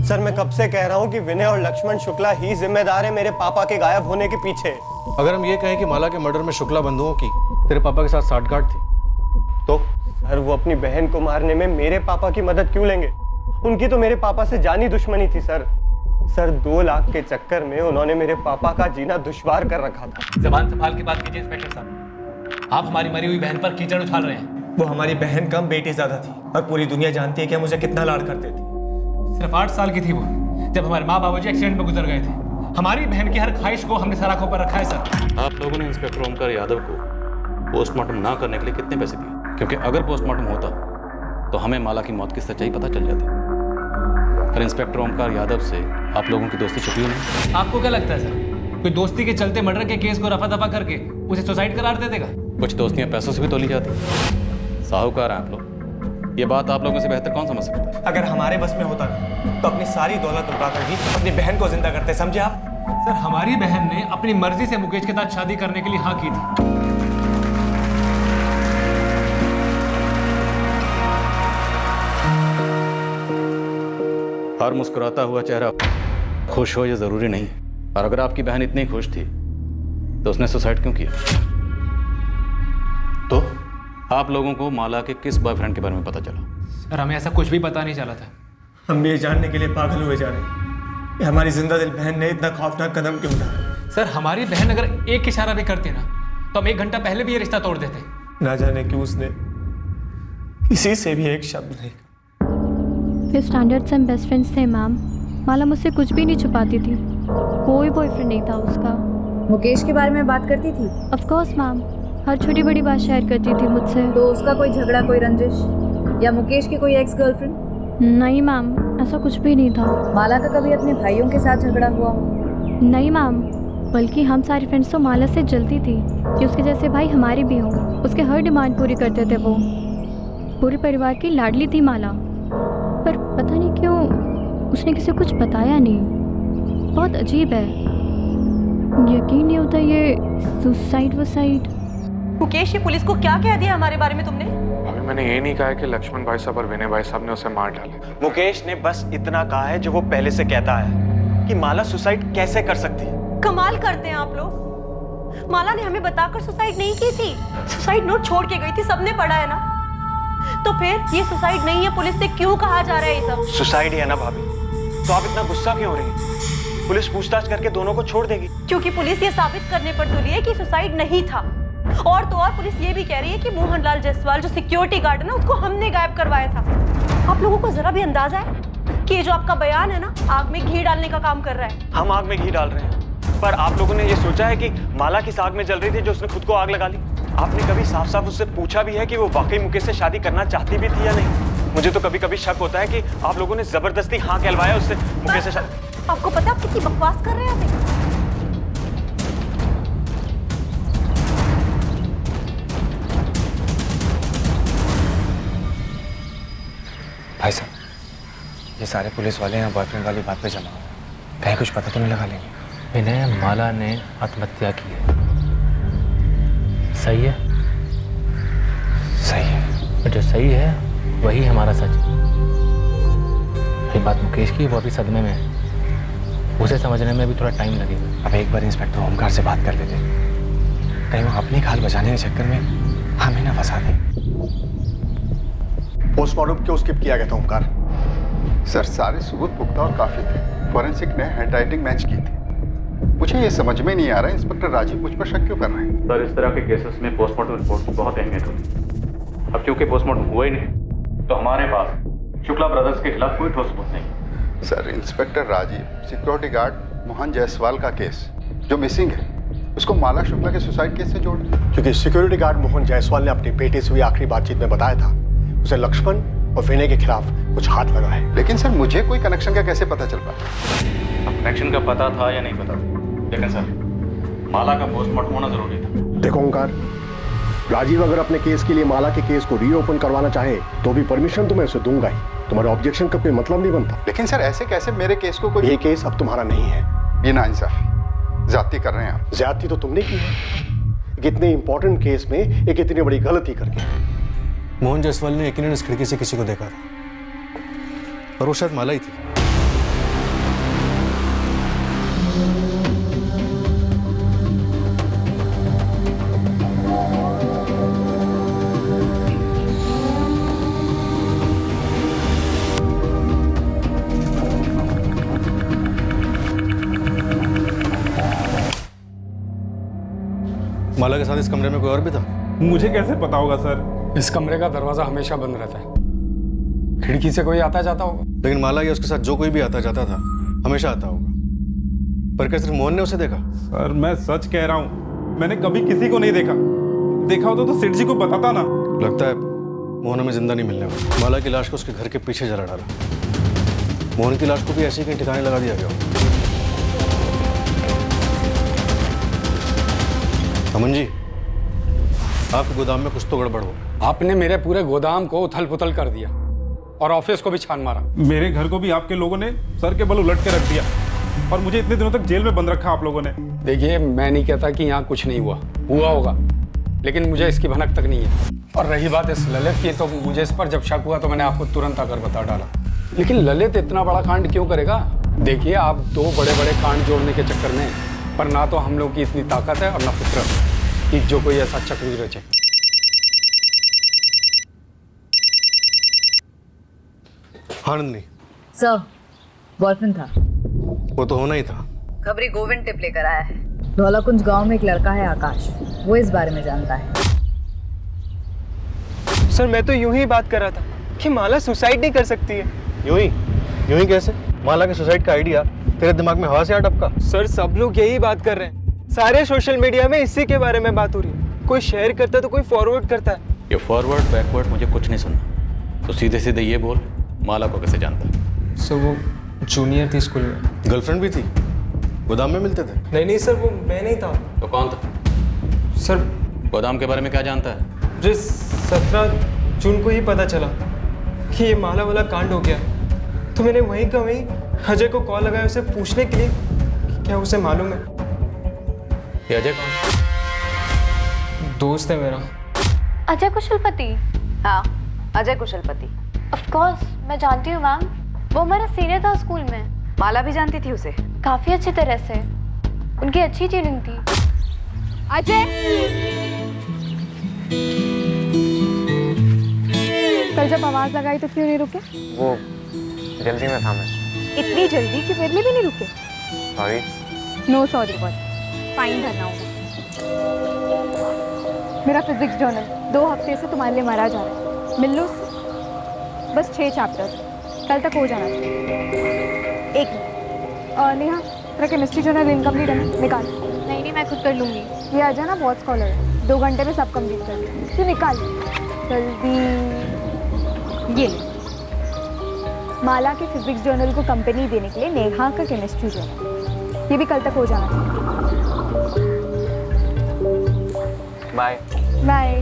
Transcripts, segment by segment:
Sir मैं कब से कह रहा हूँ कि विनय और लक्ष्मण शुक्ला ही जिम्मेदार है मेरे पापा के गायब होने के पीछे। अगर हम ये कहें कि माला के मर्डर में शुक्ला बंधुओं की तेरे पापा के साथ साठगांठ थी तो? सर वो अपनी बहन को मारने में मेरे पापा की मदद क्यों लेंगे? उनकी तो मेरे पापा से जानी दुश्मनी थी सर। 2 लाख के चक्कर में उन्होंने मेरे पापा का जीना दुश्वार कर रखा था। जबान संभाल के बात कीजिए इंस्पेक्टर साहब। आप हमारी मरी हुई बहन पर कीचड़ उछाल रहे हैं। वो हमारी बहन कम बेटी ज्यादा थी और पूरी दुनिया जानती है कि मुझे कितना लाड करते थे। सिर्फ 8 साल की थी वो जब हमारे माँ बाबूजी एक्सीडेंट में गुजर गए थे। हमारी बहन की हर ख्वाहिश को हमने सलाखों पर रखा है सर। आप लोगों ने इंस्पेक्टर ओमकार यादव को पोस्टमार्टम ना करने के लिए कितने पैसे दिए? क्योंकि अगर पोस्टमार्टम होता तो हमें माला की मौत की सच्चाई पता चल जाती। पर इंस्पेक्टर ओमकार यादव से आप लोगों की दोस्ती छुपी नहीं। आपको क्या लगता है सर, कोई दोस्ती के चलते मर्डर के केस को रफा दफा करके उसे सुसाइड करार दे देगा? कुछ दोस्तियां पैसों से भी तोली जाती। साहूकार हैं आप लोग, ये बात आप लोगों से बेहतर कौन समझ सकता है? अगर हमारे बस में होता तो अपनी सारी दौलत लुटाकर भी अपनी बहन को जिंदा करते, समझे आप? सर हमारी बहन ने अपनी मर्जी से मुकेश के साथ शादी करने के लिए हाँ की थी। हर मुस्कुराता हुआ चेहरा खुश हो ये जरूरी नहीं। और अगर आपकी बहन इतनी खुश थी तो उसने सुसाइड क्यों किया? तो आप लोगों को माला के किस बॉयफ्रेंड के बारे में पता चला? सर हमें ऐसा कुछ भी पता नहीं चला था। हम भी ये जानने के लिए पागल हुए जा रहे हैं कि हमारी जिंदा दिल बहन ने इतना खौफनाक कदम क्यों उठाया। सर हमारी बहन अगर एक इशारा भी करती ना तो हम 1 घंटा पहले भी ये रिश्ता तोड़ देते। ना जाने क्यों उसने किसी से भी एक शब्द नहीं। 5th स्टैंडर्ड से हम बेस्ट फ्रेंड्स थे मैम। माला मुझसे कुछ भी नहीं छुपाती थी। कोई बॉयफ्रेंड नहीं था उसका। मुकेश के बारे में बात करती थी? ऑफ कोर्स मैम, हर छोटी बड़ी बात शेयर करती थी मुझसे। तो उसका कोई झगड़ा, कोई रंजिश या मुकेश की कोई एक्स गर्लफ्रेंड? नहीं मैम, ऐसा कुछ भी नहीं था। माला का कभी अपने भाइयों के साथ झगड़ा हुआ? नहीं मैम, बल्कि हम सारी फ्रेंड्स तो माला से जलती थी कि उसके जैसे भाई हमारी भी हों। उसके हर डिमांड पूरी करते थे वो। पूरे परिवार की लाडली थी माला। पर पता नहीं क्यों उसने किसी को कुछ बताया नहीं। बहुत अजीब है, यकीन नहीं होता ये सुसाइड वसाइड। मुकेश, ये पुलिस को क्या कह दिया हमारे बारे में तुमने? अभी मैंने ये नहीं कहा है कि लक्ष्मण भाई साहब और विनय भाई साहब ने उसे मार डाला। मुकेश ने बस इतना कहा है जो वो पहले से कहता है कि माला सुसाइड कैसे कर सकती है। कमाल करते हैं आप लोग। माला ने हमें बताकर सुसाइड नहीं की थी, सुसाइड नोट छोड़ के गई थी, सबने पढ़ा है ना। तो फिर ये सुसाइड नहीं है, पुलिस से क्यों कहा जा रहा है ये सब? सुसाइड ही है ना भाभी, तो आप इतना गुस्सा क्यों हो रही हैं? पुलिस पूछताछ करके दोनों को छोड़ देगी। क्योंकि पुलिस ये साबित करने पर तुली है कि सुसाइड नहीं था। और तो और पुलिस ये भी कह रही है कि मोहनलाल जायसवाल जो सिक्योरिटी गार्ड है ना, उसको हमने गायब करवाया था। आप लोगों को जरा भी अंदाजा है कि ये जो आपका बयान है ना, आग में घी डालने का काम कर रहा है? हम आग में घी डाल रहे हैं, पर आप लोगों ने ये सोचा है कि माला किस आग में जल रही थी जो उसने खुद को आग लगा ली? आपने कभी साफ साफ उससे पूछा भी है कि वो वाकई मुकेश से शादी करना चाहती भी थी या नहीं? मुझे तो कभी कभी शक होता है कि आप लोगों ने जबरदस्ती हाँ कहलवाया उससे मुकेश से शादी। आपको पता आप कितनी बकवास कर रहे हैं? भाई साहब, ये सारे पुलिस वाले हैं बॉयफ्रेंड वाली बात पे जमा हुए, कहीं कुछ पता तो नहीं लगा लेंगे? विनय, माला ने आत्महत्या की है। सही है? सही है। जो सही है वही हमारा सच है। ये बात मुकेश की, वो अभी सदमे में है। उसे समझने में भी थोड़ा टाइम लगेगा। अब एक बार इंस्पेक्टर ओमकार से बात कर लेते, कहीं वो अपनी खाल बचाने के चक्कर में हमें ना फंसा दे। पोस्टमार्टम क्यों स्किप किया गया था ओमकार? सर सारे सबूत पुख्ता और काफी थे। फॉरेंसिक ने हैंडराइटिंग मैच की थी। मुझे ये समझ में नहीं आ रहा है इंस्पेक्टर राजीव मुझ पर शक क्यों कर रहे हैं? सर इस तरह के केसेस में पोस्टमार्टम रिपोर्ट की बहुत अहमियत होती है। अब क्योंकि पोस्टमार्टम हुआ ही नहीं तो हमारे पास शुक्ला ब्रदर्स के खिलाफ कोई ठोस सबूत नहीं। Sir inspector Rajeev security guard Mohan Jaiswal का केस जो मिसिंग है उसको माला शुक्ला के सुसाइड केस से जोड़, क्योंकि सिक्योरिटी गार्ड मोहन जायसवाल ने अपनी बेटे से हुई आखिरी बातचीत में बताया था उसे लक्ष्मण और विनय के खिलाफ कुछ हाथ लगा है। लेकिन सर मुझे कोई कनेक्शन का कैसे पता चल पाया? कनेक्शन का पता था या नहीं पता, लेकिन सर माला का पोस्टमार्टम होना जरूरी था। देखो ओमकार, राजीव अगर अपने केस के लिए माला के केस को रीओपन करवाना चाहे तो भी परमिशन तो मैं उसे दूंगा ही। तुम्हारे ऑब्जेक्शन का कोई मतलब नहीं बनता। लेकिन सर ऐसे कैसे मेरे केस को कोई... ये केस अब तुम्हारा नहीं है। ये नाइंसाफी, ज्यादती कर रहे हैं आप। ज्यादती तो तुमने की है, इतने इंपॉर्टेंट केस में एक इतनी बड़ी गलती करके। मोहन जायसवाल ने यकीनन इस खिड़की से किसी को देखा था और वो शायद माला ही थी। माला के साथ इस कमरे में कोई और भी था? मुझे कैसे पता होगा सर? इस कमरे का दरवाजा हमेशा बंद रहता है, खिड़की से कोई आता जाता होगा। लेकिन माला या उसके साथ जो कोई भी आता जाता था हमेशा आता होगा। पर क्या सिर्फ मोहन ने उसे देखा? सर मैं सच कह रहा हूँ, मैंने कभी किसी को नहीं देखा। देखा होता तो सेठ जी को बताता ना। लगता है मोहन हमें जिंदा नहीं मिलने वाला। माला की लाश को उसके घर के पीछे जला डाला। मोहन की लाश को भी ऐसे ही कहीं ठिकाने लगा दिया गया। अमन जी, आपके गोदाम में कुछ तो गड़बड़ हो। आपने मेरे पूरे गोदाम को उथल पुथल कर दिया और ऑफिस को भी छान मारा। मेरे घर को भी आपके लोगों ने सर के बल उलट के रख दिया और मुझे इतने दिनों तक जेल में बंद रखा आप लोगों ने। देखिए, मैं नहीं कहता कि यहाँ कुछ नहीं हुआ, हुआ होगा, लेकिन मुझे इसकी भनक तक नहीं है। और रही बात इस ललित की, तो मुझे इस पर जब शक हुआ तो मैंने आपको तुरंत आकर बता डाला। लेकिन ललित इतना बड़ा कांड क्यों करेगा? देखिए, आप दो बड़े बड़े कांड जोड़ने के चक्कर में, पर ना तो हम लोग की इतनी ताकत है और ना फितरत कि जो कोई ऐसा चक्र भी रचे। हाँ नंदिनी। सर, बॉयफ्रेंड था। वो तो होना ही था। खबरी गोविंद टिप लेकर आया है। धौलाकुंज गांव में एक लड़का है आकाश, वो इस बारे में जानता है। सर मैं तो यूं ही बात कर रहा था कि माला सुसाइड नहीं कर सकती है। यूं ही कैसे? माला के सुसाइड का आइडिया तेरे दिमाग में हवा से आ टपका? सर सब लोग यही बात कर रहे हैं, सारे सोशल मीडिया में इसी के बारे में बात हो रही है। कोई शेयर करता है तो कोई फॉरवर्ड करता है। ये फॉरवर्ड बैकवर्ड मुझे कुछ नहीं सुनना, तो सीधे सीधे ये बोल, माला को कैसे जानता है? सर वो जूनियर थी स्कूल में। गर्लफ्रेंड भी थी? गोदाम में मिलते थे? नहीं सर, वो मैं नहीं था। तो कौन था? सर गोदाम के बारे में क्या जानता है? मुझे 17 जून को ही पता चला कि ये माला वाला कांड हो गया, तो मैंने वहीं का वहीं अजय को कॉल लगाया उसे पूछने के लिए कि क्या उसे मालूम है। ये अजय कौन? दोस्त है मेरा। अजय कुशलपति? हाँ, अजय कुशलपति। ऑफ कोर्स मैं जानती हूँ मैम, वो हमारा सीनियर था स्कूल में। माला भी जानती थी उसे? काफी अच्छी तरह से, उनकी अच्छी ट्यूनिंग थी। अजय, कल जब आवाज लगाई तो क्यों नहीं रुके? वो जल्दी में था मैं। इतनी जल्दी कि फिर भी नहीं रुके? Sorry. No sorry but fine भरना होगा। मेरा फिजिक्स जर्नल 2 हफ्ते से तुम्हारे लिए मरा जा रहा है, मिल लो उससे। बस 6 चैप्टर, कल तक हो जाना चाहिए। 1 मिनट। नेहा, तेरा केमिस्ट्री जर्नल इनकम्प्लीट है ना? निकाल। नहीं मैं खुद कर लूँगी। ये आ जाना, बहुत स्कॉलर है, 2 घंटे में सब कंप्लीट कर लिया। तू निकाल जल्दी। ये ले, माला के फिजिक्स जर्नल को कंपनी देने के लिए नेहा का केमिस्ट्री जर्नल, ये भी कल तक हो जाना चाहिए। Bye bye.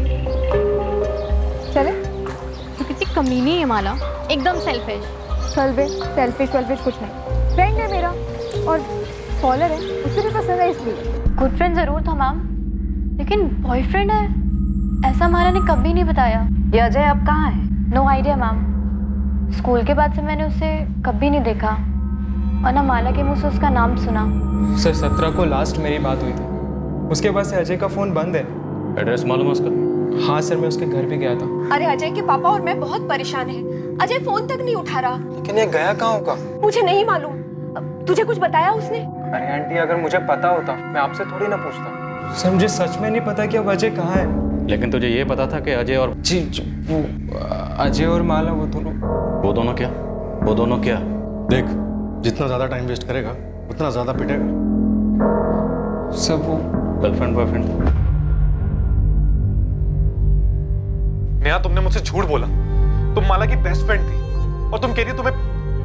चले? तो कितनी कमीनी है माला, एकदम सेल्फिश। चल बे, सेल्फिश कुछ नहीं, फ्रेंड है मेरा और फॉलोअर है, उसे भी पसंद है इसलिए। गुड फ्रेंड जरूर था मैम, लेकिन बॉयफ्रेंड है ऐसा माला ने कभी नहीं बताया। ये अजय अब कहाँ है? नो आइडिया मैम, स्कूल के बाद से मैंने उसे कभी नहीं देखा और ना माला के मुंह से उसका नाम सुना। सर 17 को लास्ट मेरी बात हुई थी, उसके बाद से अजय का फोन बंद है। एड्रेस मालूम है उसका? हाँ सर, मैं उसके घर भी गया था। अरे अजय के पापा और मैं बहुत परेशान हैं। अजय फोन तक नहीं उठा रहा। लेकिन ये गया कहाँ होगा? मुझे नहीं मालूम। तुझे कुछ बताया उसने? अरे आंटी, अगर मुझे पता होता मैं आपसे थोड़ी ना पूछता। सर मुझे सच में नहीं पता कि अब अजय कहाँ है। लेकिन तुझे ये पता था कि अजय और जी वो अजय और माला वो दोनों क्या? वो दोनों क्या? देख, जितना ज्यादा टाइम वेस्ट करेगा उतना ज्यादा पिटेगा। सब वो गर्लफ्रेंड बॉयफ्रेंड? नेहा, तुमने मुझसे झूठ बोला। तुम माला की बेस्ट फ्रेंड थी और तुम कह रही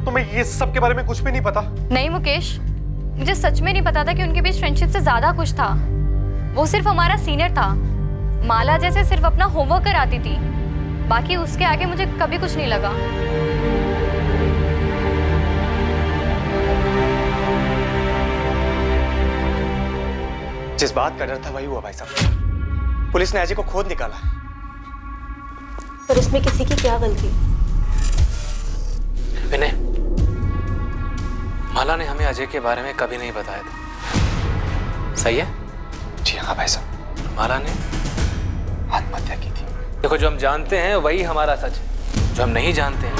तुम्हें ये सब के बारे में कुछ भी नहीं पता। नहीं मुकेश, मुझे सच में नहीं पता था कि उनके बीच फ्रेंडशिप से ज्यादा कुछ था। वो सिर्फ हमारा सीनियर था, माला जैसे सिर्फ अपना होमवर्क कराती थी, बाकी उसके आगे मुझे कभी कुछ नहीं लगा। जिस बात का डर था वही हुआ भाई साहब। पुलिस ने अजय को खोद निकाला। पर उसमें किसी की क्या गलती? विनय, माला ने हमें अजय के बारे में कभी नहीं बताया था। सही है? जी हाँ भाई साहब। माला ने आत्महत्या की थी। देखो, जो हम जानते हैं वही हमारा सच है, जो हम नहीं जानते हैं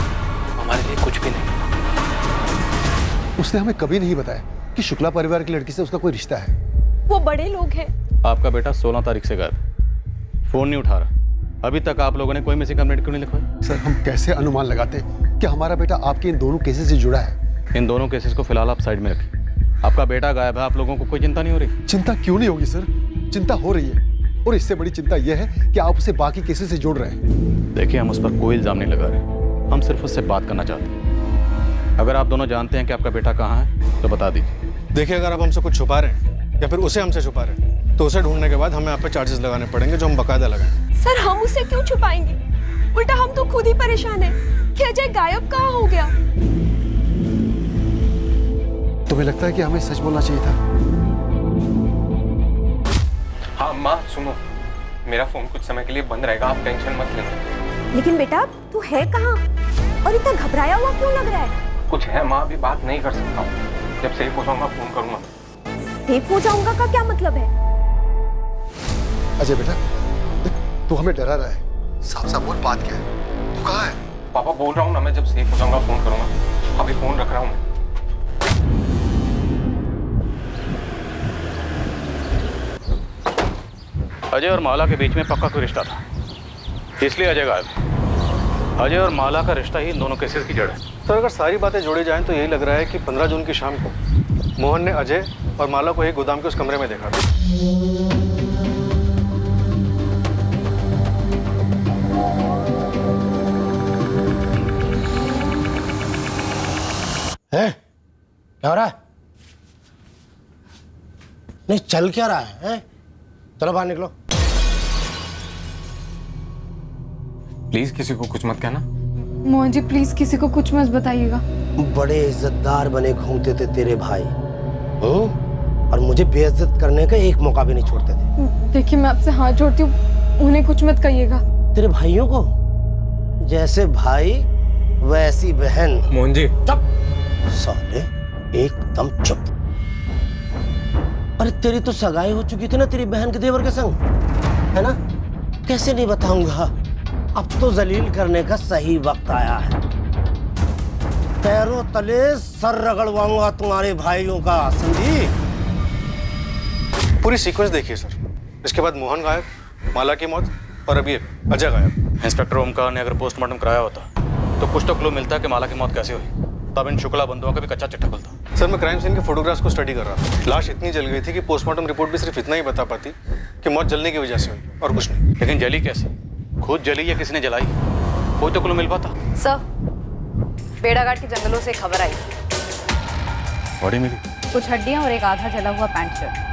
हमारे लिए कुछ भी नहीं। उसने हमें कभी नहीं बताया कि शुक्ला परिवार की लड़की से उसका कोई रिश्ता है। वो बड़े लोग हैं। आपका बेटा 16 तारीख से गायब है, फोन नहीं उठा रहा। अभी तक आप लोगों ने कोई मिसिंग कंप्लेंट क्यों नहीं लिखवाई? सर, हम कैसे अनुमान लगाते कि हमारा बेटा आपके इन दोनों केसेस से जुड़ा है? इन दोनों केसेस को फिलहाल आप साइड में रखिए। आपका बेटा गायब है, आप लोगों को कोई चिंता नहीं हो रही? चिंता क्यों नहीं होगी सर, चिंता हो रही है, और इससे बड़ी चिंता यह है कि आप उसे बाकी केसेस से जोड़ रहे हैं। देखिए, हम उस पर कोई इल्जाम नहीं लगा रहे, हम सिर्फ उससे बात करना चाहते हैं। अगर आप दोनों जानते हैं कि आपका बेटा कहाँ है तो बता दीजिए। देखिए, अगर आप हमसे कुछ छुपा रहे हैं या फिर उसे हमसे छुपा रहे हैं तो उसे ढूंढने के बाद हमें आप पे चार्जेस लगाने पड़ेंगे, जो हम बाकायदा लगाएंगे। सर, हम उसे क्यों छुपाएंगे? उल्टा हम तो खुद ही परेशान हैं कि अजय गायब कहाँ हो गया। तुम्हें लगता है कि हमें सच बोलना चाहिए था? हाँ माँ सुनो, मेरा फोन कुछ समय के लिए बंद रहेगा, आप टेंशन मत लेना। लेकिन बेटा, तू है कहाँ और इतना घबराया हुआ क्यों लग रहा है? कुछ है माँ, अभी बात नहीं कर सकता हूँ। जब सेफ हो जाऊंगा फोन करूंगा। सेफ हो जाऊंगा का क्या मतलब है? अजय बेटा, तू हमें डरा रहा है, साफ साफ बोल, बात क्या है? तू कहाँ है? पापा बोल रहा हूँ ना, मैं जब सेफ हो जाऊंगा फोन करूंगा। अभी फोन रख रहा हूँ मैं। अजय और माला के बीच में पक्का कोई रिश्ता था, इसलिए अजय गायब है। अजय और माला का रिश्ता ही इन दोनों केसेस की जड़ है। सर, अगर सारी बातें जोड़ी जाएं तो यही लग रहा है कि 15 जून की शाम को मोहन ने अजय और माला को एक गोदाम के उस कमरे में देखा था। है? क्या हो रहा है? नहीं, चल क्या रहा है? चलो बाहर निकलो। प्लीज किसी को कुछ मत कहना। मोहन जी, प्लीज किसी को कुछ मत बताइएगा। बड़े इज्जतदार बने घूमते थे तेरे भाई, और मुझे बेइज्जत करने का एक मौका भी नहीं छोड़ते थे। देखिए, मैं आपसे हाथ जोड़ती हूँ, उन्हें कुछ मत कहिएगा। तेरे भाइयों को जैसे भाई वैसी बहन। मोहन जी चुप साले, एकदम चुप। अरे तेरी तो सगाई हो चुकी थी ना तेरी बहन के देवर के संग, है ना? कैसे नहीं बताऊंगा, अब तो जलील करने का सही वक्त आया है। पैरों तले सर रगड़वाऊंगा तुम्हारे भाइयों का, समझी? पूरी सीक्वेंस देखिए सर। इसके बाद मोहन गायब, माला की मौत, और अभी अजय गायब। इंस्पेक्टर ओमकार ने अगर पोस्टमार्टम कराया होता तो कुछ तो क्लू मिलता कि माला की मौत कैसे हुई, तब इन शुक्ला बंधुओं का भी कच्चा चिट्ठा खुलता। सर, मैं क्राइम सीन के फोटोग्राफ्स को स्टडी कर रहा था। लाश इतनी जल गई थी कि पोस्टमार्टम रिपोर्ट भी सिर्फ इतना ही बता पाती कि मौत जलने की वजह से हुई और कुछ नहीं। लेकिन जली कैसे? खुद जली या किसी ने जलाई? कोई तो क्लू मिल पाता। सर, बेड़ाघाट के जंगलों से खबर आई, बॉडी मिली, कुछ हड्डियां और एक आधा जला हुआ पैंट शर्ट।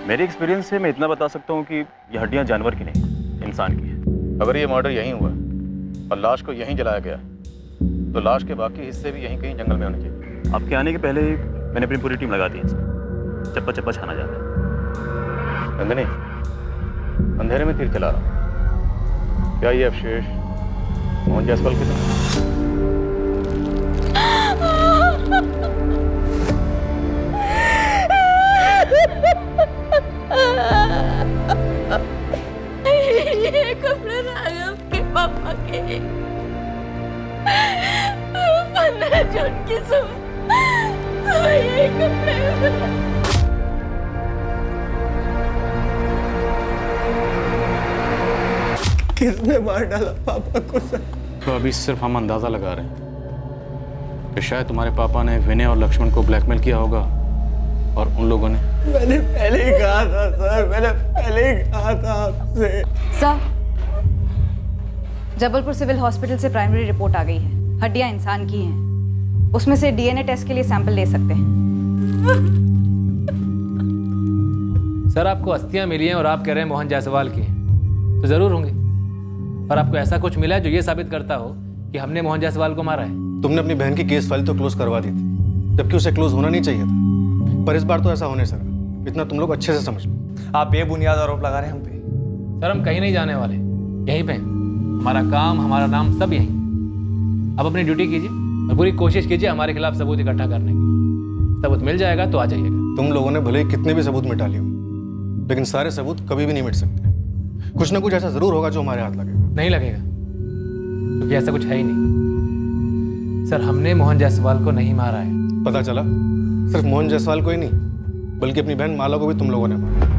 मेरे एक्सपीरियंस से मैं इतना बता सकता हूँ कि ये हड्डियाँ जानवर की नहीं, इंसान की है। अगर ये मर्डर यहीं हुआ और लाश को यहीं जलाया गया तो लाश के बाकी हिस्से भी यहीं कहीं जंगल में होने चाहिए। आपके आने के पहले मैंने अपनी पूरी टीम लगा दी है, चप्पा चप्पा छाना जाता है। नंदिनी, अंधेरे में तीर चला रहा, क्या ये अवशेष मोहन जायसवाल के थे? ये कपड़े राघव के पापा के 15 जून की सुबह ये कपड़े। किसने मार डाला पापा को सर? तो अभी सिर्फ हम अंदाजा लगा रहे हैं कि शायद तुम्हारे पापा ने विनय और लक्ष्मण को ब्लैकमेल किया होगा और उन लोगों ने। मैंने पहले ही कहा था सर, मैंने पहले ही कहा था आपसे। सर, जबलपुर सिविल हॉस्पिटल से प्राइमरी रिपोर्ट आ गई है, हड्डियां इंसान की हैं, उसमें से डीएनए टेस्ट के लिए सैंपल ले सकते हैं। सर, आपको अस्थियां मिली हैं और आप कह रहे हैं मोहन जायसवाल की हैं, तो जरूर होंगी, पर आपको ऐसा कुछ मिला है जो ये साबित करता हो कि हमने मोहन जायसवाल को मारा है? तुमने अपनी बहन की केस फाइल तो क्लोज करवा दी थी, जबकि उसे क्लोज होना नहीं चाहिए था। पर इस बार तो ऐसा होने सर, इतना तुम लोग अच्छे से समझ लो। आप बेबुनियाद आरोप लगा रहे हैं हम पे। सर हम कहीं नहीं जाने वाले, यहीं पे हमारा काम, हमारा नाम सब यहीं। अब अपनी ड्यूटी कीजिए और पूरी कोशिश कीजिए हमारे खिलाफ सबूत इकट्ठा करने की। सबूत मिल जाएगा तो आ जाइएगा। तुम लोगों ने भले ही कितने भी सबूत मिटा लिए हो, लेकिन सारे सबूत कभी भी नहीं मिट सकते। कुछ ना कुछ ऐसा जरूर होगा जो हमारे हाथ लगेगा। नहीं लगेगा, क्योंकि ऐसा कुछ है ही नहीं। सर हमने मोहन जायसवाल को नहीं मारा है। पता चला सिर्फ मोहन जायसवाल को ही नहीं, बल्कि अपनी बहन माला को भी तुम लोगों ने मारा।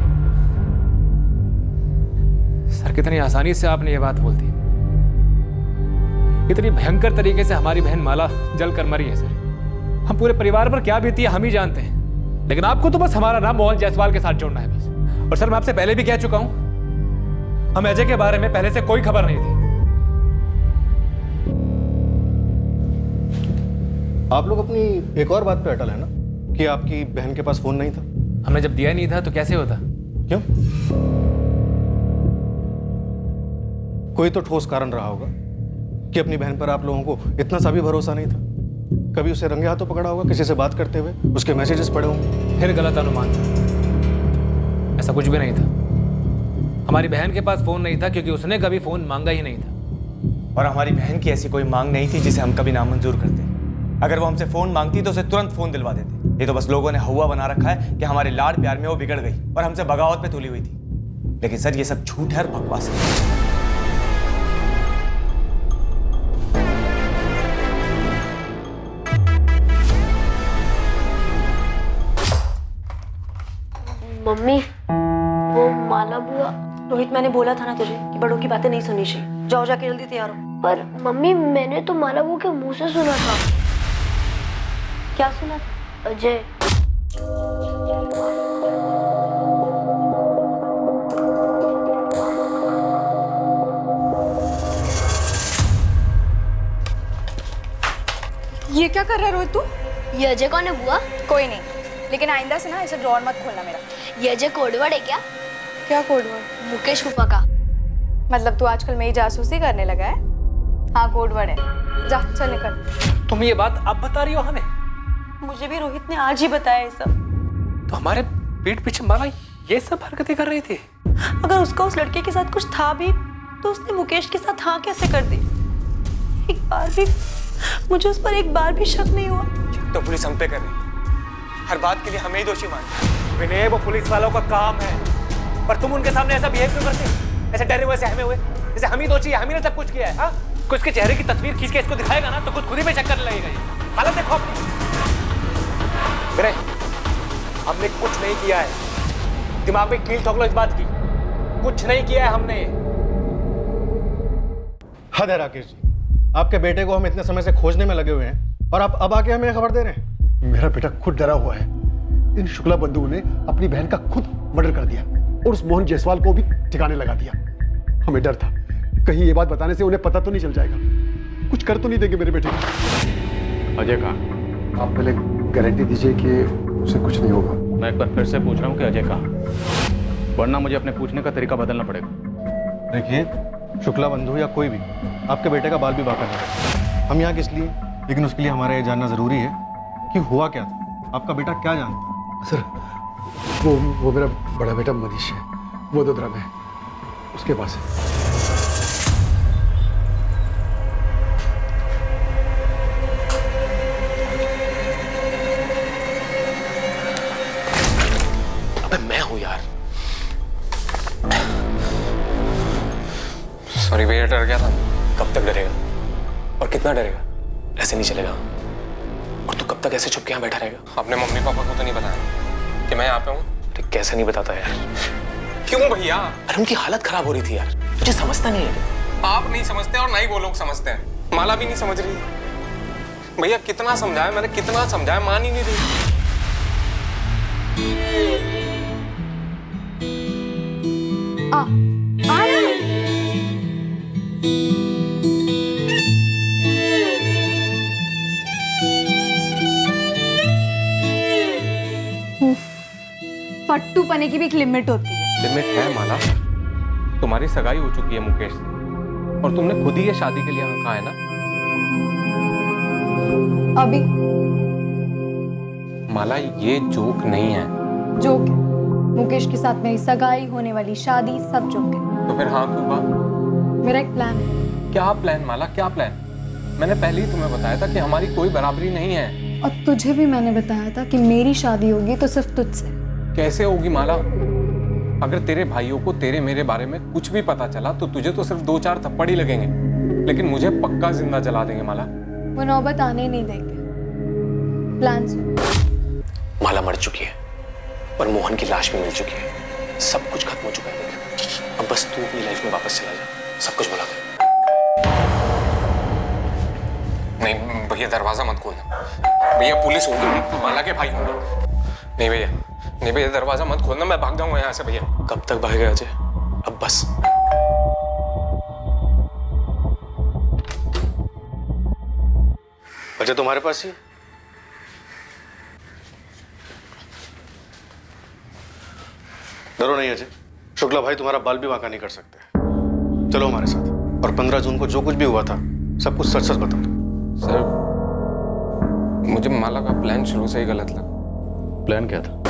सर कितनी आसानी से आपने ये बात बोल दी। इतनी भयंकर तरीके से हमारी बहन माला जल कर मरी है सर। हम पूरे परिवार पर क्या बीती है हम ही जानते हैं, लेकिन आपको तो बस हमारा नाम मोहन जायसवाल के साथ जोड़ना है बस। और सर मैं आपसे पहले भी कह चुका हूं, हमें अजय के बारे में पहले से कोई खबर नहीं थी। आप लोग अपनी एक और बात पे अटल है ना, कि आपकी बहन के पास फोन नहीं था। हमने जब दिया नहीं था तो कैसे होता? क्यों? कोई तो ठोस कारण रहा होगा कि अपनी बहन पर आप लोगों को इतना सा भी भरोसा नहीं था। कभी उसे रंगे हाथों पकड़ा होगा किसी से बात करते हुए, उसके मैसेजेस पढ़े होंगे। फिर गलत अनुमान था, ऐसा कुछ भी नहीं था। हमारी बहन के पास फोन नहीं था क्योंकि उसने कभी फोन मांगा ही नहीं था। और हमारी बहन की ऐसी कोई मांग नहीं थी जिसे हम कभी नामंजूर करते। अगर वो हमसे फोन मांगती तो उसे तुरंत फोन दिलवा देते। ये तो बस लोगों ने हवा बना रखा है कि हमारे लाड प्यार में वो बिगड़ गई और हमसे बगावत पे तुली हुई थी। लेकिन सर ये सब झूठ है और बकवास है। मम्मी वो माला बुआ। रोहित मैंने बोला था ना तुझे कि बड़ों की बातें नहीं सुननी चाहिए। जाओ जाके जल्दी तैयार हो। पर मम्मी मैंने तो माला बुआ के मुंह से सुना था। क्या सुना था? अजय। ये क्या कर रहा है रोहित तू? ये अजय कौन है बुआ? कोई नहीं, लेकिन आइंदा से ना ऐसे ड्रॉर मत खोलना मेरा। ये अजय कोडवर्ड है क्या? क्या कोडवर्ड? मुकेश फूफा का। मतलब तू आजकल मेरी जासूसी करने लगा है? हाँ कोडवर्ड है। जा चल निकल। तुम ये बात अब बता रही हो हमें? मुझे भी रोहित ने आज ही बताया ये सब। तो हमारे पीठ पीछे माला ये सब हरकतें कर रही थी। अगर उसका उस लड़के के साथ कुछ था भी तो उसने मुकेश के साथ हाँ कैसे कर दी? एक बार भी मुझे उस पर एक बार भी शक नहीं हुआ। तो पुलिस हम पे कर रही, हर बात के लिए हमें ही दोषी मानते। विनय वो पुलिस वालों का काम है, पर तुम उनके सामने ऐसा बिहेव क्यों करते? ऐसे डरे हुए सहमे हुए, जैसे हम ही दोषी है, हम ही ने सब कुछ किया है। हाँ कुछ के चेहरे की तस्वीर खींच के इसको दिखाएगा ना तो खुद ही बेशक करने लगेगा। ये हालत देखो अपनी। विनय हमने कुछ नहीं किया है, दिमाग में कील ठोक लो इस बात की। कुछ नहीं किया है हमने। हद है राकेश जी, आपके बेटे को हम इतने समय से खोजने में लगे हुए हैं और आप अब आके हमें खबर दे रहे हैं। मेरा बेटा खुद डरा हुआ है। इन शुक्ला बंधुओं ने अपनी बहन का खुद मर्डर कर दिया और उस मोहन जायसवाल को भी ठिकाने लगा दिया। हमें डर था कहीं ये बात बताने से उन्हें पता तो नहीं चल जाएगा, कुछ कर तो नहीं देंगे मेरे बेटे को। अजय कहाँ? आप पहले गारंटी दीजिए कि उसे कुछ नहीं होगा। मैं एक बार फिर से पूछ रहा हूँ कि अजय कहाँ, वरना मुझे अपने पूछने का तरीका बदलना पड़ेगा। देखिए शुक्ला बंधु या कोई भी आपके बेटे का बाल भी बाका नहीं। हम यहाँ किस लिए, लेकिन उसके लिए हमारा ये जानना जरूरी है कि हुआ क्या था, आपका बेटा क्या जानता है। सर वो मेरा बड़ा बेटा मनीष है, वो वडोदरा में उसके पास है। अबे मैं हूं यार। सॉरी भैया, डर गया था। कब तक डरेगा और कितना डरेगा? ऐसे नहीं चलेगा। और तू कब तक ऐसे चुप के यहाँ बैठा रहेगा? अपने मम्मी पापा को तो नहीं बताया कि मैं यहाँ पे हूँ? कैसे नहीं बताता यार? क्यों भैया? अरे उनकी हालत खराब हो रही थी यार, मुझे समझता नहीं है। आप नहीं समझते और ना ही वो लोग समझते हैं। माला भी नहीं समझ रही। भैया कितना समझाया मैंने, कितना समझाया, मान ही नहीं रही। फट्टू पने की भी एक लिमिट होती है। लिमिट है माला। तुम्हारी सगाई हो चुकी है मुकेश से और तुमने खुद ही ये शादी के लिए हाँ कहा है ना। अभी माला ये जोक नहीं है। जोक है। मुकेश के साथ मेरी सगाई, होने वाली शादी, सब जोक है। तो फिर हाँ क्यों कहा? मेरा एक प्लान है। क्या प्लान माला, क्या प्लान? मैंने पहले ही तुम्हें बताया था कि हमारी कोई बराबरी नहीं है। और तुझे भी मैंने बताया था कि मेरी शादी होगी तो सिर्फ तुझसे। कैसे होगी माला? अगर तेरे भाइयों को तेरे मेरे बारे में कुछ भी पता चला तो तुझे तो सिर्फ 2-4 थप्पड़ ही लगेंगे, लेकिन मुझे पक्का जिंदा जला देंगे माला। वो नौबत आने नहीं देंगे। प्लान सुन। माला मर चुकी है और मोहन की लाश भी मिल चुकी है। सब कुछ खत्म हो चुका है। अब बस तू अपनी लाइफ में वापस चला जा, सब कुछ भुला दे। नहीं भैया, दरवाजा मत खोलना भैया, पुलिस होगी, तो माला के भाई होंगे। नहीं भैया, नहीं भैया, दरवाजा मत खोलना, मैं भाग जाऊंगा यहाँ से भैया। कब तक भागेगा अजय? अब बस। अजय तुम्हारे पास ही? डरो नहीं अजय, शुक्ला भाई तुम्हारा बाल भी बांका नहीं कर सकते। चलो हमारे साथ, और 15 जून को जो कुछ भी हुआ था सब कुछ सच सच बता दो। सर, मुझे माला का प्लान शुरू से ही गलत लगा। प्लान क्या था?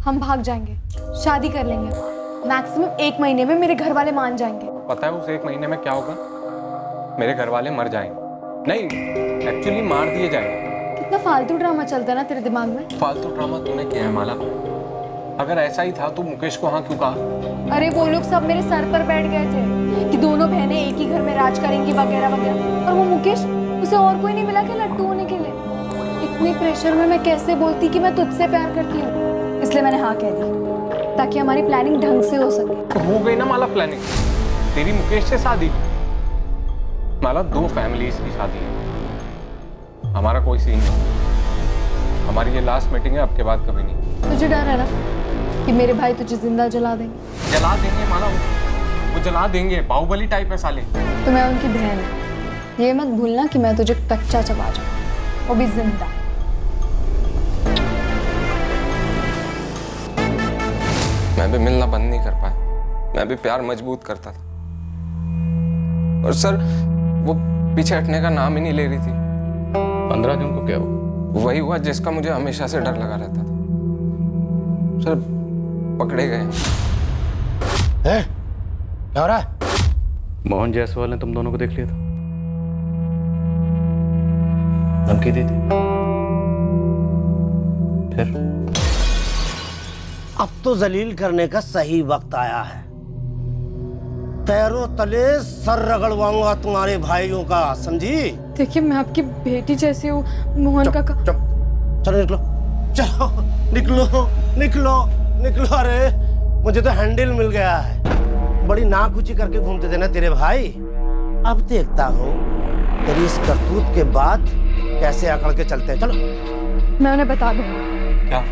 हम भाग जाएंगे, शादी कर लेंगे। मैक्सिमम 1 महीने में मेरे घर वाले मान जाएंगे। पता है उस 1 महीने में क्या होगा? मेरे घर वाले मर जाएंगे। नहीं, एक्चुअली मार दिए जाएंगे। कितना फालतू ड्रामा चलता है ना तेरे दिमाग में। फालतू ड्रामा तूने किया है माला। अगर ऐसा ही था तो मुकेश को हाँ क्यों कहा? अरे वो लोग सब मेरे सर पर बैठ गए थे कि दोनों बहनें एक ही घर में राज करेंगी वगैरह वगैरह, और वो मुकेश, उसे और कोई नहीं मिला क्या लट्टू होने के लिए? इतनी प्रेशर में मैं कैसे बोलती कि मैं तुझसे प्यार करती हूँ? इसलिए मैंने हाँ कह दी ताकि हमारी प्लानिंग ढंग से हो सके। हो गई ना माला प्लानिंग, तेरी मुकेश से शादी। माला 2 फैमिलीज की शादी है, हमारा कोई सीन नहीं। हमारी ये लास्ट मीटिंग है, अब के बाद कभी नहीं। तुझे डर है ना कि मेरे भाई तुझे जिंदा जला देंगे? जला देंगे माला, वो जला देंगे। बाहुबली टाइप है साले। तो मैं उनकी बहन हूँ, ये मत भूलना कि मैं तुझे कच्चा चबा जाऊँ, वो भी जिंदा। मैं भी मिलना बंद नहीं कर पाया, मैं भी प्यार मजबूत करता था, और सर वो पीछे हटने का नाम ही नहीं ले रही थी। 15 जून को क्या हुआ? वही हुआ जिसका मुझे हमेशा से डर लगा रहता था। सर पकड़े गए हैं। क्या हो रहा है? मोहन जायसवाल ने तुम दोनों को देख लिया था, धमकी दी थी। फिर अब तो जलील करने का सही वक्त आया है। पैरों तले सर रगड़वाऊंगा तुम्हारे भाइयों का, समझी? देखिए मैं आपकी बेटी जैसी हूँ। मोहन का चलो निकलो, चलो निकलो निकलो निकलो। अरे मुझे तो हैंडल मिल गया है। बड़ी नाक ऊंची करके घूमते थे ना तेरे भाई, अब देखता हूँ तेरी इस करतूत के बाद कैसे अकड़ के चलते हैं। चलो मैं उन्हें बता दूंगी। क्या?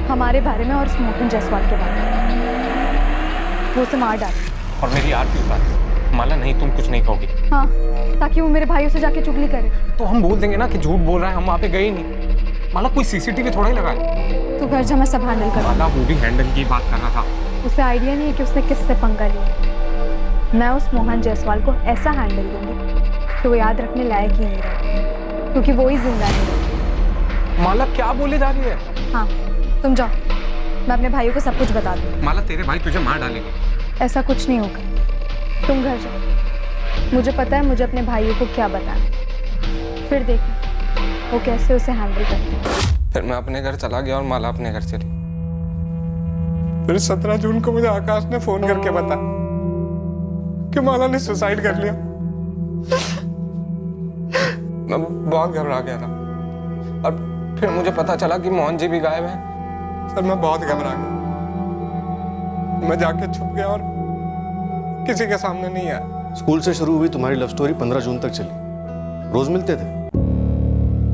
हमारे बारे में और मोहन जायसवाल के बारे में। वो उसे मार डाले और मेरी आरती उतार। माला नहीं, तुम कुछ नहीं कहोगी। हाँ, ताकि वो मेरे भाइयों से जाके चुगली करे। तो हम बोल देंगे ना कि झूठ बोल रहा है, हम वहाँ पे गए ही नहीं। माला कोई सीसीटीवी थोड़ा ही लगा है। तो घर जा, मैं सब हैंडल कर। माला वो भी हैंडल की बात कर रहा था। उसे आइडिया नहीं है कि उसने किससे पंगा लिया। मैं उस मोहन जायसवाल को ऐसा हैंडल दूंगी कि वो याद रखने लायक ही नहीं रहेगा, क्योंकि वो ही जिंदा नहीं रहेगा। माला क्या बोले जा रही है? हाँ तुम जाओ, मैं अपने भाइयों को सब कुछ बता दूंगी। माला तेरे भाई तुझे मार डालेंगे। ऐसा कुछ नहीं होगा, तुम घर जाओ। मुझे पता है मुझे अपने भाइयों को क्या बताना, फिर देखो वो कैसे उसे हैंडल करते हैं। फिर मैं अपने घर चला गया और माला अपने घर चली। फिर 17 जून को मुझे आकाश ने फोन करके बताया कि माला ने सुसाइड कर लिया। मैं बहुत घबरा गया था, और फिर मुझे पता चला कि मोहन जी भी गायब हैं। सर मैं बहुत घबरा गया। मैं जाके छुप गया और किसी के सामने नहीं आया। स्कूल से शुरू हुई तुम्हारी लव स्टोरी 15 जून तक चली। रोज मिलते थे?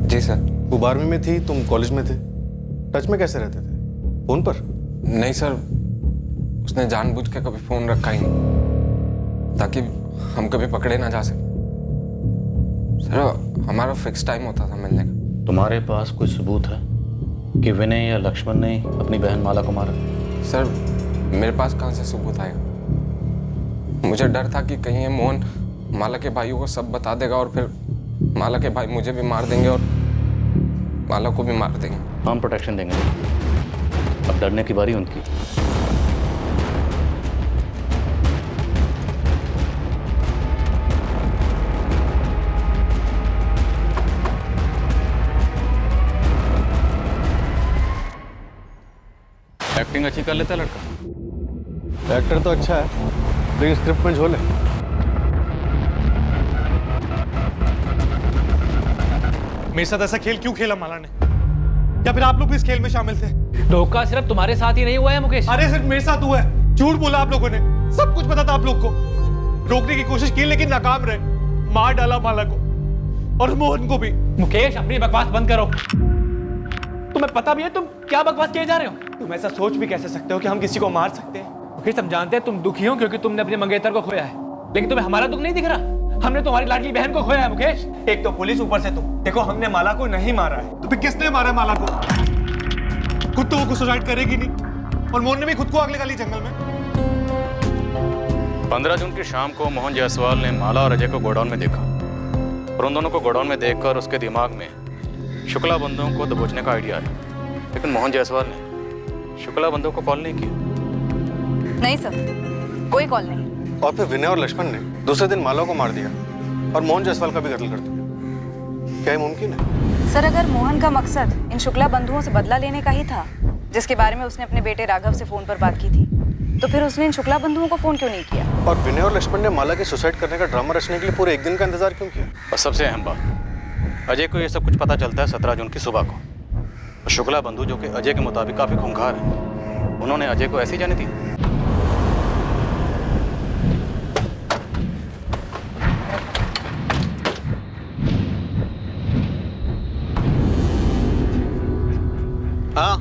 जी सर। वो 12वीं में थी, तुम कॉलेज में थे। टच में कैसे रहते थे? फोन पर? नहीं सर, उसने जानबूझ के कभी फोन रखा ही नहीं ताकि हम कभी पकड़े ना जा सके। सर हमारा फिक्स टाइम होता था मिलने का। तुम्हारे पास कोई सबूत है कि विनय या लक्ष्मण ने अपनी बहन माला को मारा? सर मेरे पास कहाँ से सबूत आएगा? मुझे डर था कि कहीं ये मोहन माला के भाइयों को सब बता देगा और फिर माला के भाई मुझे भी मार देंगे और माला को भी मार देंगे। हम प्रोटेक्शन देंगे, अब डरने की बारी उनकी। एक्टिंग अच्छी कर लेता है लड़का। एक्टर तो अच्छा है लेकिन स्क्रिप्ट में झोल है। मेरे साथ ऐसा खेल क्यों खेला माला ने? या फिर आप लोग भी इस खेल में शामिल थे? धोखा सिर्फ तुम्हारे साथ ही नहीं हुआ है मुकेश। अरे सिर्फ मेरे साथ हुआ है। झूठ बोला आप लोगों ने, सब कुछ पता था आप लोग को। रोकने की कोशिश की लेकिन नाकाम रहे। मार डाला माला को और मोहन को भी। मुकेश अपनी बकवास बंद करो। तुम्हें पता भी है तुम क्या बकवास किए जा रहे हो? तुम ऐसा सोच भी कैसे सकते हो कि हम किसी को मार सकते हैं? मुकेश हम जानते हैं तुम दुखी हो क्योंकि तुमने अपने मंगेतर को खोया है, लेकिन तुम्हें हमारा दुख नहीं दिख रहा? हमने तुम्हारी लाडली बहन को खोया है मुकेश। एक तो पुलिस, ऊपर से तुम। देखो हमने माला को नहीं मारा है। तो फिर किसने मारा माला को? खुद तो वो सुसाइड करेगी नहीं और मोहन ने भी खुद को आग लगा ली जंगल में। 15 जून की शाम को मोहन जायसवाल ने माला और अजय को गोडाउन में देखा और उन दोनों को गोडाउन में देखकर उसके दिमाग में शुक्ला बंधुओं को दबोचने का आइडिया आया, लेकिन मोहन जायसवाल ने शुक्ला बंधुओं को कॉल नहीं किया। नहीं सर, कोई कॉल नहीं। और फिर विनय और लक्ष्मण ने दूसरे दिन माला को मार दिया और मोहन जायसवाल का भी कत्ल कर दिया। क्या ये मुमकिन है? सर अगर मोहन का मकसद इन शुक्ला बंधुओं से बदला लेने का ही था, जिसके बारे में उसने अपने बेटे राघव से फोन पर बात की थी, तो फिर उसने इन शुक्ला बंधुओं को फोन क्यों नहीं किया? और विनय और लक्ष्मण ने माला के सुसाइड करने का ड्रामा रचने के लिए पूरे एक दिन का इंतजार क्यों किया? और सबसे अहम बात, अजय को ये सब कुछ पता चलता है 17 जून की सुबह को। शुक्ला बंधु जो कि अजय के मुताबिक काफी खूंखार है, उन्होंने अजय को ऐसी जाने दी। हाँ,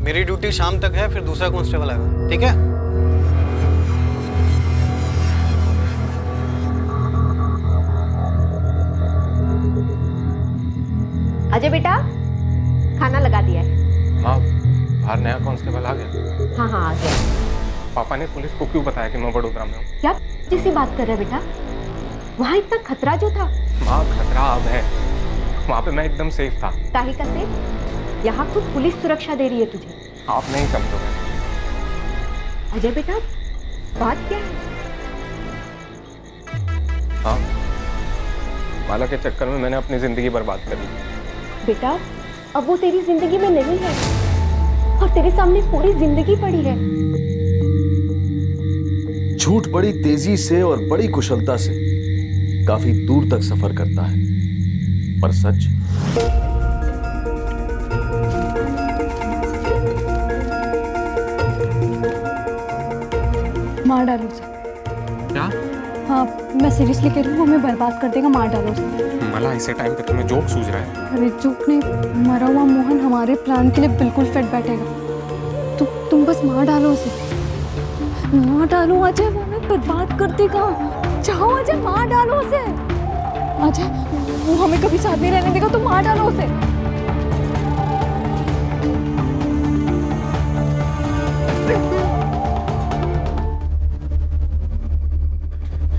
मेरी ड्यूटी शाम तक है, फिर दूसरा कांस्टेबल आएगा, ठीक है? अजय बेटा, खाना लगा दिया है। माँ, बाहर नया कांस्टेबल आ गया। हाँ हाँ आ गया। पापा ने पुलिस को क्यों बताया कि मैं वडोदरा में हूँ? क्या जिससे बात कर रहे बेटा? वहाँ इतना खतरा जो था। माँ खतरा अब है, वहाँ पे मैं एकदम सेफ था। काहे का सेफ? यहाँ खुद पुलिस सुरक्षा दे रही है तुझे। आप नहीं समझोगे। अजय बेटा, बात क्या है? हाँ, माला के चक्कर में मैंने अपनी जिंदगी बर्बाद कर ली। बेटा, अब वो तेरी जिंदगी में नहीं है और तेरे सामने पूरी जिंदगी पड़ी है। झूठ बड़ी तेजी से और बड़ी कुशलता से काफी दूर तक सफर करता है, पर सच मार डालो उसे। क्या? हाँ, मैं सीरियसली कह रही हूँ, हमें बर्बाद कर देगा, मार डालो उसे। मला ऐसे टाइम पे तुम्हें जोक सूझ रहा है? अरे जोक नहीं, मरा हुआ मोहन हमारे प्लान के लिए बिल्कुल फिट बैठेगा। तुम बस मार डालो उसे, मार डालो अजय, वो हमें बर्बाद कर देगा। चाहो अजय, मार डालो उसे। अजय, वो हमें कभी साथ नहीं रहने देगा, तो मार डालो उसे।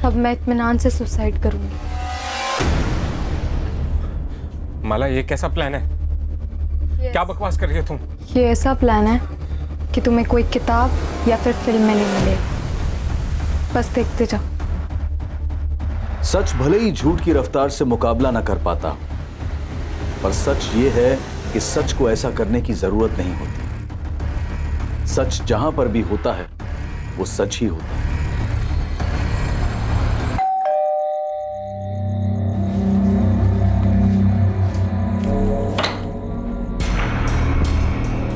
अब मैं इत्मीनान से सुसाइड करूंगी। माला, ये कैसा प्लान है? क्या बकवास कर रही हो तुम? ये ऐसा प्लान है कि तुम्हें कोई किताब या फिर फिल्म में नहीं मिले, बस देखते जाओ। सच भले ही झूठ की रफ्तार से मुकाबला न कर पाता, पर सच ये है कि सच को ऐसा करने की जरूरत नहीं होती। सच जहां पर भी होता है वो सच ही होता है।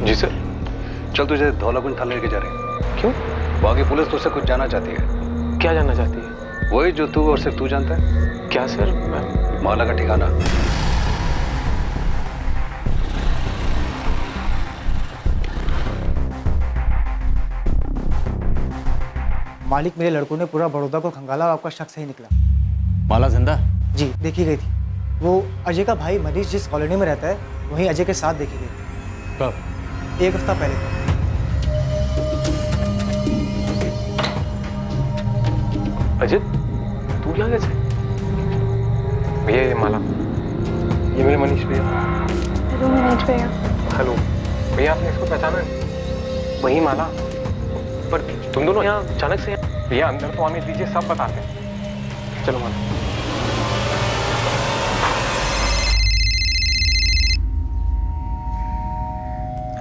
जी सर, चल तुझे धौलाकुंज थाने लेके जा रहे हैं। क्यों? वहाँ की पुलिस तुझसे कुछ जानना चाहती है। क्या जानना चाहती है? वही जो तू और सिर्फ तू जानता है। क्या सर? माला का ठिकाना। मालिक, मेरे लड़कों ने पूरा बड़ौदा को खंगाला और आपका शक सही निकला। माला जिंदा? जी, देखी गई थी। वो अजय का भाई मनीष जिस कॉलोनी में रहता है, वहीं अजय के साथ देखी गई। कब? 1 हफ्ता पहले था। अजय, तू यहाँ कैसे? भैया ये माला, ये मेरे मनीष भैया। हेलो मनोज भैया। हेलो भैया, आपने इसको पहचाना? वही माला। पर तुम दोनों यहाँ अचानक से? भैया अंदर तो आने दीजिए, सब बताते हैं। चलो माला।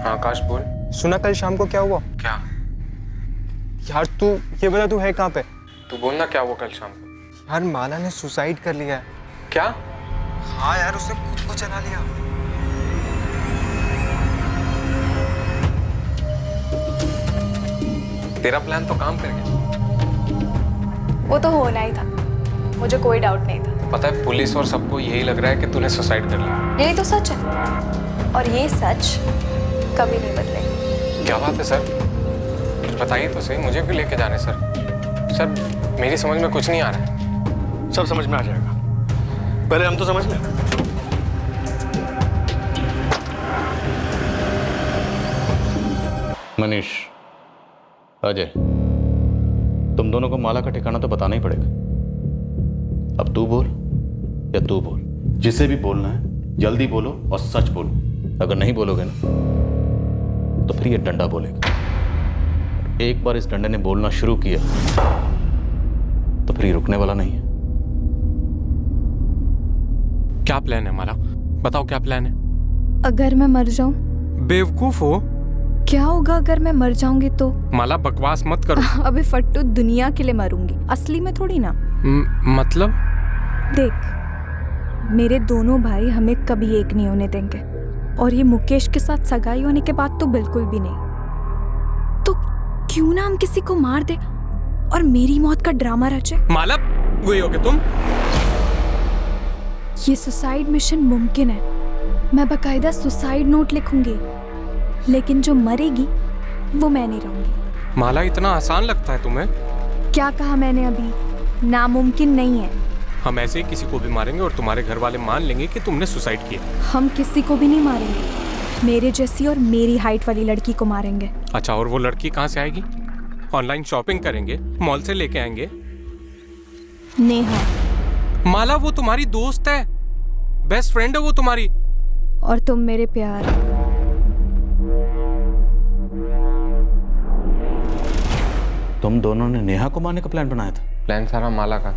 हाँ आकाश बोल। सुना कल शाम को क्या हुआ? क्या यार, तू ये बता, तू है कहाँ पे? तू बोलना क्या हुआ कल शाम को? यार माला ने सुसाइड कर लिया है। क्या? हाँ यार, उसने खुद को जला लिया। तेरा प्लान तो काम कर गया। वो तो होना ही था, मुझे कोई डाउट नहीं था। पता है पुलिस और सबको यही लग रहा है कि तूने सुसाइड कर लिया। यही तो सच है, और ये सच कभी नहीं बदलेगा। क्या बात है सर? कुछ बताइए तो सही, मुझे भी लेके जाने सर। सर मेरी समझ में कुछ नहीं आ रहा है। सब समझ में आ जाएगा, पहले हम तो समझ लें। मनीष, अजय, तुम दोनों को माला का ठिकाना तो बताना ही पड़ेगा। अब तू बोल या तू बोल, जिसे भी बोलना है जल्दी बोलो और सच बोलो। अगर नहीं बोलोगे ना तो फिर ये डंडा बोलेगा। एक बार इस डंडे ने बोलना शुरू किया तो फिर ये रुकने वाला नहीं है। क्या प्लान है माला? बताओ क्या प्लान है? अगर मैं मर जाऊं? बेवकूफ हो। क्या होगा अगर मैं मर जाऊंगी तो? माला बकवास मत करो। अबे फट्टू, दुनिया के लिए मरूंगी, असली में थोड़ी ना। मतलब? देख, मेरे दोनों भाई हमें कभी एक नहीं होने देंगे, और ये मुकेश के साथ सगाई होने के बाद तो बिल्कुल भी नहीं। तो क्यों ना हम किसी को मार दे और मेरी मौत का ड्रामा रचे। माला, वही होगे तुम? ये सुसाइड मिशन मुमकिन है, मैं बकायदा सुसाइड नोट लिखूंगी, लेकिन जो मरेगी वो मैं नहीं रहूंगी। माला, इतना आसान लगता है तुम्हें? क्या कहा मैंने अभी? नामुमकिन नहीं है। हम ऐसे ही किसी को भी मारेंगे और तुम्हारे घर वाले मान लेंगे कि तुमने सुसाइड किया। हम किसी को भी नहीं मारेंगे, मेरे जैसी और मेरी हाइट वाली लड़की को मारेंगे। अच्छा, और वो लड़की कहाँ से आएगी? ऑनलाइन शॉपिंग करेंगे, मॉल से लेके आएंगे। नेहा। माला, वो तुम्हारी दोस्त है, बेस्ट फ्रेंड है वो तुम्हारी। और तुम मेरे प्यार। तुम दोनों ने नेहा को मारने का प्लान बनाया था? प्लान सारा माला का,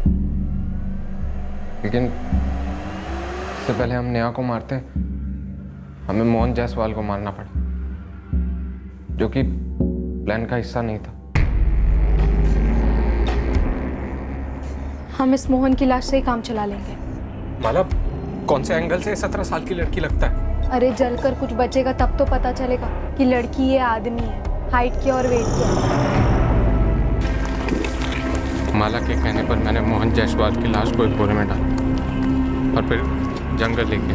लेकिन इससे पहले हम नेहा को मारते हमें मोहन जायसवाल को मारना पड़ा, जो कि प्लान का हिस्सा नहीं था। हम इस मोहन की लाश से ही काम चला लेंगे। माला, कौन से एंगल से 17 साल की लड़की लगता है? अरे जलकर कुछ बचेगा तब तो पता चलेगा कि लड़की ये आदमी है, हाइट की और वेट की। माला के कहने पर मैंने मोहन जायसवाल की लाश को एक बोरे में डाला और फिर जंगल लेके।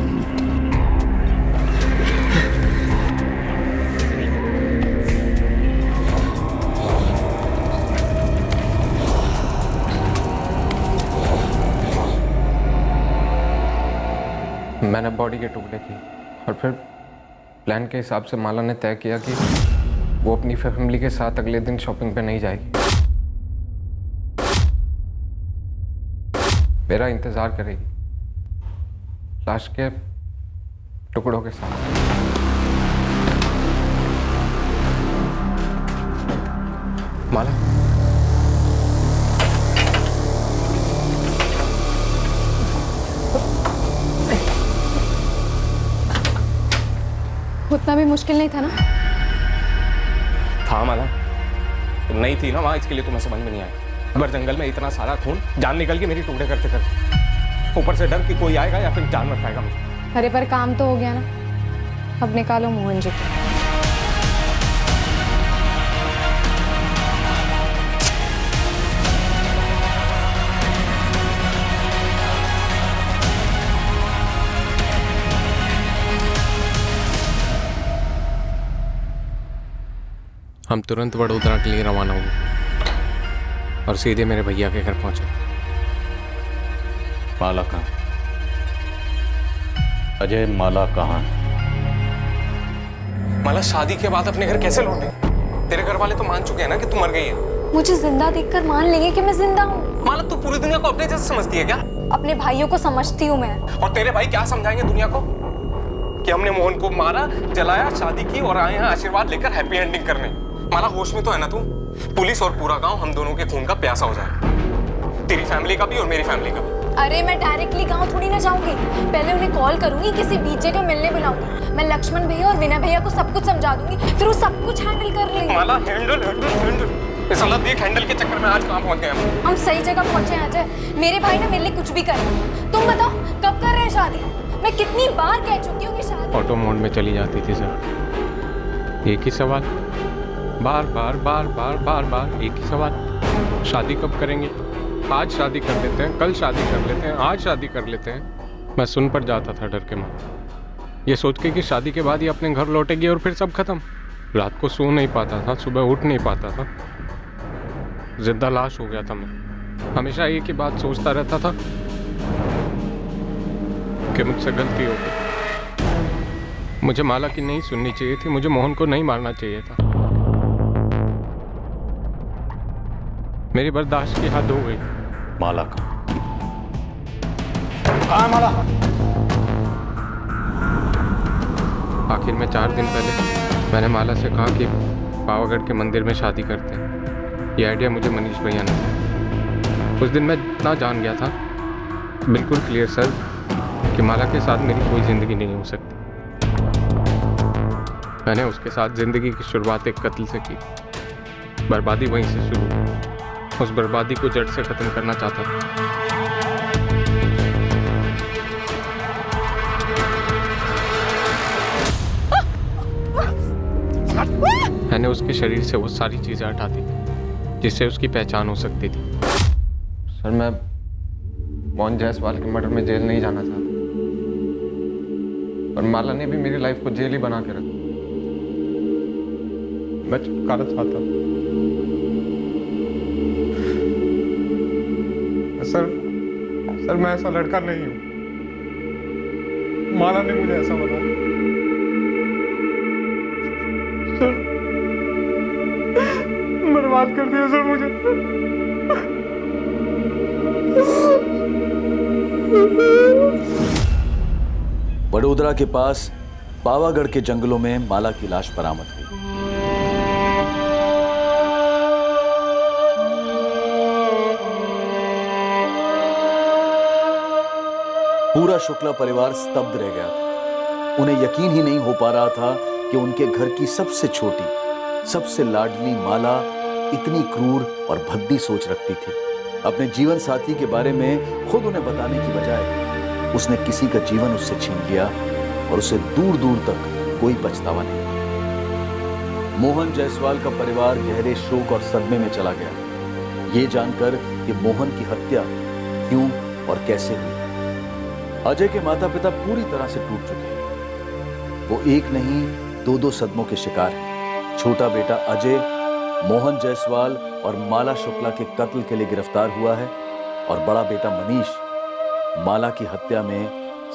मैंने बॉडी के टुकड़े किए और फिर प्लान के हिसाब से माला ने तय किया कि वो अपनी फैमिली के साथ अगले दिन शॉपिंग पे नहीं जाएगी, मेरा इंतजार करेगी लाश के टुकड़ों के साथ। माला, उतना भी मुश्किल नहीं था ना? था माला, तुम नहीं थी ना वहां, इसके लिए तुम्हें समझ में नहीं आया। अगर जंगल में इतना सारा खून, जान निकल के मेरी टुकड़े करते करते, ऊपर से डर कि कोई आएगा या फिर जान मत खाएगा मुझे। अरे पर काम तो हो गया ना, अब निकालो मोहन जी को। हम तुरंत वडोदरा के लिए रवाना हुए और सीधे मेरे भैया के घर पहुंचे। माला कहाँ? अजय, माला कहाँ है? माला शादी के बाद अपने घर कैसे लौटे? तेरे घर वाले तो मान चुके हैं ना कि तू मर गई है। मुझे जिंदा देखकर मान लेंगे कि मैं जिंदा हूँ। माला, तू पूरी दुनिया को अपने जैसे समझती है क्या? अपने भाइयों को समझती हूँ मैं। और तेरे भाई क्या समझाएंगे दुनिया को? कि हमने मोहन को मारा, जलाया, शादी की और आए हैं आशीर्वाद लेकर हैप्पी एंडिंग करने। माला होश में तो है ना तू? पुलिस और पूरा गांव हम दोनों के खून का प्यासा हो जाएगा, तेरी फैमिली का भी और मेरी फैमिली का भी। अरे मैं डायरेक्टली गांव थोड़ी ना जाऊंगी, पहले उन्हें कॉल करूंगी, किसी बीजे को मिलने बुलाऊंगी। मैं लक्ष्मण भैया और विनय भैया को सब कुछ समझा दूंगी, फिर वो सब कुछ हैंडल कर लेंगे। माला हैंडल इस हालत देख, हैंडल के चक्कर में आज कहां पहुंच गए हम सही जगह पहुंचे हैं अजय। मेरे भाई ने मेरे लिए कुछ भी कर, तुम बताओ कब कर रहे हैं शादी? मैं कितनी बार कह चुकी हूँ कि शादी। ऑटो मोड में चली जाती थी सर, एक ही सवाल, बार बार बार बार बार बार एक ही सवाल, शादी कब करेंगे? आज शादी कर लेते हैं, कल शादी कर लेते हैं, आज शादी कर लेते हैं। मैं सुन पर जाता था डर के मारे, ये सोच के कि शादी के बाद ही अपने घर लौटेगी और फिर सब खत्म। रात को सो नहीं पाता था, सुबह उठ नहीं पाता था, जिंदा लाश हो गया था मैं। हमेशा एक ही बात सोचता रहता था कि मुझसे गलती हो गई। मुझे माला की नहीं सुननी चाहिए थी, मुझे मोहन को नहीं मारना चाहिए था। मेरी बर्दाश्त की हद हो गई। माला का हाँ माला। आखिर में 4 दिन पहले मैंने माला से कहा कि पावागढ़ के मंदिर में शादी करते हैं। ये आइडिया मुझे मनीष भैया ने दिया। उस दिन मैं इतना जान गया था, बिल्कुल क्लियर सर, कि माला के साथ मेरी कोई ज़िंदगी नहीं हो सकती। मैंने उसके साथ ज़िंदगी की शुरुआत एक कत्ल से की, बर्बादी वहीं से शुरू हुई। उस बर्बादी को जड़ से ख़त्म करना चाहता था। मैंने उसके शरीर से वो सारी चीज़ें हटा दी जिससे उसकी पहचान हो सकती थी। सर मैं मोहन जायसवाल के मर्डर में जेल नहीं जाना चाहता, और माला ने भी मेरी लाइफ को जेल ही बना के रखा। मैं छुटकारा चाहता हूँ सर मैं ऐसा लड़का नहीं हूँ। माला ने मुझे ऐसा बनाया। सर बर्बाद कर दिया सर मुझे। वडोदरा के पास पावागढ़ के जंगलों में माला की लाश बरामद हुई। पूरा शुक्ला परिवार स्तब्ध रह गया था। उन्हें यकीन ही नहीं हो पा रहा था कि उनके घर की सबसे छोटी, सबसे लाडली माला इतनी क्रूर और भद्दी सोच रखती थी। अपने जीवन साथी के बारे में खुद उन्हें बताने की बजाय उसने किसी का जीवन उससे छीन लिया और उसे दूर दूर तक कोई पछतावा नहीं। मोहन जायसवाल का परिवार गहरे शोक और सदमे में चला गया, ये जानकर कि मोहन की हत्या क्यों और कैसे हुई। अजय के माता पिता पूरी तरह से टूट चुके हैं। वो एक नहीं 2-2 सदमों के शिकार हैं। छोटा बेटा अजय मोहन जायसवाल और माला शुक्ला के कत्ल के लिए गिरफ्तार हुआ है, और बड़ा बेटा मनीष माला की हत्या में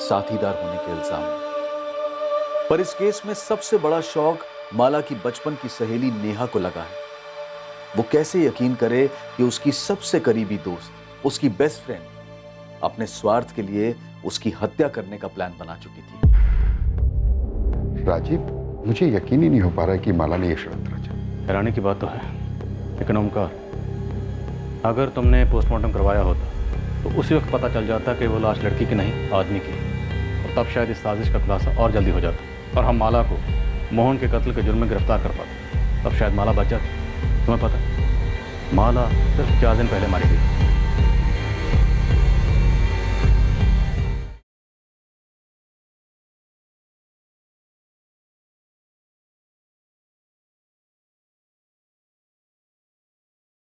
साथीदार होने के इल्जाम में। पर इस केस में सबसे बड़ा शौक माला की बचपन की सहेली नेहा को लगा है। वो कैसे यकीन करे कि उसकी सबसे करीबी दोस्त, उसकी बेस्ट फ्रेंड, अपने स्वार्थ के लिए उसकी हत्या करने का प्लान बना चुकी थी। राजीव, मुझे यकीन ही नहीं हो पा रहा है कि माला ने यह षड्यंत्र रचा। हैरानी की बात तो है, लेकिन ओमकार, अगर तुमने पोस्टमार्टम करवाया होता तो उसी वक्त पता चल जाता कि वो लाश लड़की की नहीं आदमी की, और तब शायद इस साजिश का खुलासा और जल्दी हो जाता और हम माला को मोहन के कत्ल के जुर्म में गिरफ्तार कर पाते। तब शायद माला बच जाती। तुम्हें पता, माला सिर्फ 4 दिन पहले मारी गई।